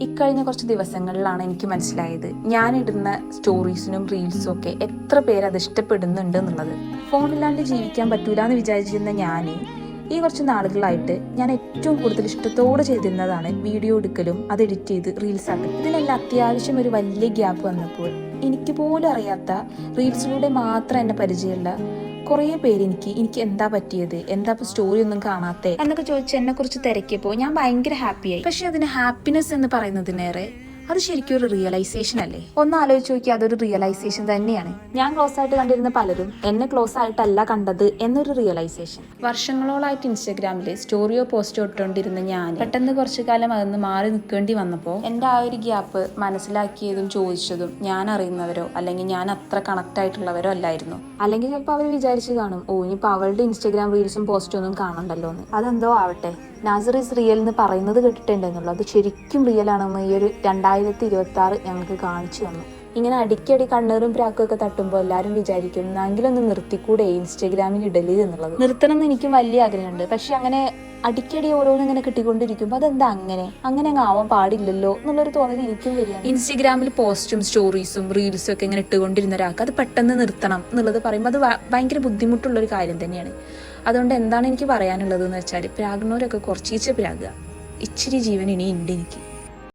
ഇക്കഴിഞ്ഞ കുറച്ച് ദിവസങ്ങളിലാണ് എനിക്ക് മനസ്സിലായത് ഞാനിടുന്ന സ്റ്റോറീസിനും റീൽസും ഒക്കെ എത്ര പേര് അത് ഇഷ്ടപ്പെടുന്നുണ്ട് എന്നുള്ളത്. ഫോണില്ലാണ്ട് ജീവിക്കാൻ പറ്റൂല എന്ന് വിചാരിച്ചിരുന്ന ഞാൻ ഈ കുറച്ച് നാളുകളായിട്ട് ഞാൻ ഏറ്റവും കൂടുതൽ ഇഷ്ടത്തോടെ ചെയ്തിരുന്നതാണ് വീഡിയോ എടുക്കലും അത് എഡിറ്റ് ചെയ്ത് റീൽസ് ആക്കലും. ഇതിനെല്ലാം അത്യാവശ്യം ഒരു വലിയ ഗ്യാപ്പ് വന്നപ്പോൾ എനിക്ക് പോലും അറിയാത്ത റീൽസിലൂടെ മാത്രം എന്നെ പരിചയമുള്ള കുറേ പേര് എനിക്ക് എന്താ പറ്റിയത്, എന്താ ഇപ്പോൾ സ്റ്റോറി ഒന്നും കാണാത്തേ എന്നൊക്കെ ചോദിച്ച് എന്നെ കുറിച്ച് തിരക്കിയപ്പോൾ ഞാൻ ഭയങ്കര ഹാപ്പിയായി. പക്ഷെ അതിന് ഹാപ്പിനെസ് എന്ന് പറയുന്നതിനേറെ അത് ശരിക്കും ഒരു റിയലൈസേഷൻ അല്ലേ? ഒന്ന് ആലോചിച്ച് നോക്കിയാൽ അതൊരു റിയലൈസേഷൻ തന്നെയാണ്. ഞാൻ ക്ലോസ് ആയിട്ട് കണ്ടിരുന്ന പലരും എന്നെ ക്ലോസ് ആയിട്ടല്ല കണ്ടത് എന്നൊരു റിയലൈസേഷൻ. വർഷങ്ങളോളായിട്ട് ഇൻസ്റ്റഗ്രാമിൽ സ്റ്റോറിയോ പോസ്റ്റോ ഇട്ടുകൊണ്ടിരുന്ന ഞാൻ പെട്ടെന്ന് കുറച്ചു കാലം അതൊന്ന് മാറി നിൽക്കേണ്ടി വന്നപ്പോൾ എൻ്റെ ആ ഒരു ഗ്യാപ്പ് മനസ്സിലാക്കിയതും ചോദിച്ചതും ഞാൻ അറിയുന്നവരോ അല്ലെങ്കിൽ ഞാൻ അത്ര കണക്ട് ആയിട്ടുള്ളവരോ അല്ലായിരുന്നു. അല്ലെങ്കിൽ ചിലപ്പോൾ അവർ വിചാരിച്ചു കാണും, ഓ ഇനിയിപ്പോൾ അവളുടെ ഇൻസ്റ്റഗ്രാം റീൽസും പോസ്റ്റോ ഒന്നും കാണണ്ടല്ലോ എന്ന്. അതെന്തോ ആവട്ടെ, നാസർ ഈസ് റിയൽ എന്ന് പറയുന്നത് കേട്ടിട്ടുണ്ടെന്നുള്ളൂ. അത് ശരിക്കും റിയൽ ആണെന്ന് ഈ ഒരു 2026 ഞങ്ങൾക്ക് കാണിച്ചു തന്നു. ഇങ്ങനെ അടിക്കടി കണ്ണീറും പ്രാക്കും ഒക്കെ തട്ടുമ്പോൾ എല്ലാവരും വിചാരിക്കും എന്നെങ്കിലൊന്ന് നിർത്തിക്കൂടെ ഇൻസ്റ്റഗ്രാമിൽ ഇടല് എന്നുള്ളത്. നിർത്തണം എന്ന് എനിക്കും വലിയ ആഗ്രഹമുണ്ട്. പക്ഷെ അങ്ങനെ അടിക്കടി ഓരോന്നും ഇങ്ങനെ കിട്ടിക്കൊണ്ടിരിക്കുമ്പോൾ അതെന്താ അങ്ങനെ അങ്ങ് ആവാൻ പാടില്ലല്ലോ എന്നുള്ളൊരു തോന്നൽ എനിക്കും വരികയാണ്. ഇൻസ്റ്റഗ്രാമിൽ പോസ്റ്റും സ്റ്റോറീസും റീൽസും ഒക്കെ ഇങ്ങനെ ഇട്ടുകൊണ്ടിരുന്ന ഒരാൾക്ക് അത് പെട്ടെന്ന് നിർത്തണം എന്നുള്ളത് പറയുമ്പോൾ അത് ഭയങ്കര ബുദ്ധിമുട്ടുള്ളൊരു കാര്യം തന്നെയാണ്. അതുകൊണ്ട് എന്താണ് എനിക്ക് പറയാനുള്ളത് എന്ന് വെച്ചാൽ പ്രാഗ്നോരൊക്കെ കുറച്ചീച്ച പ്രാഗുക. ഇച്ചിരി ജീവൻ ഇനി ഉണ്ട് എനിക്ക്.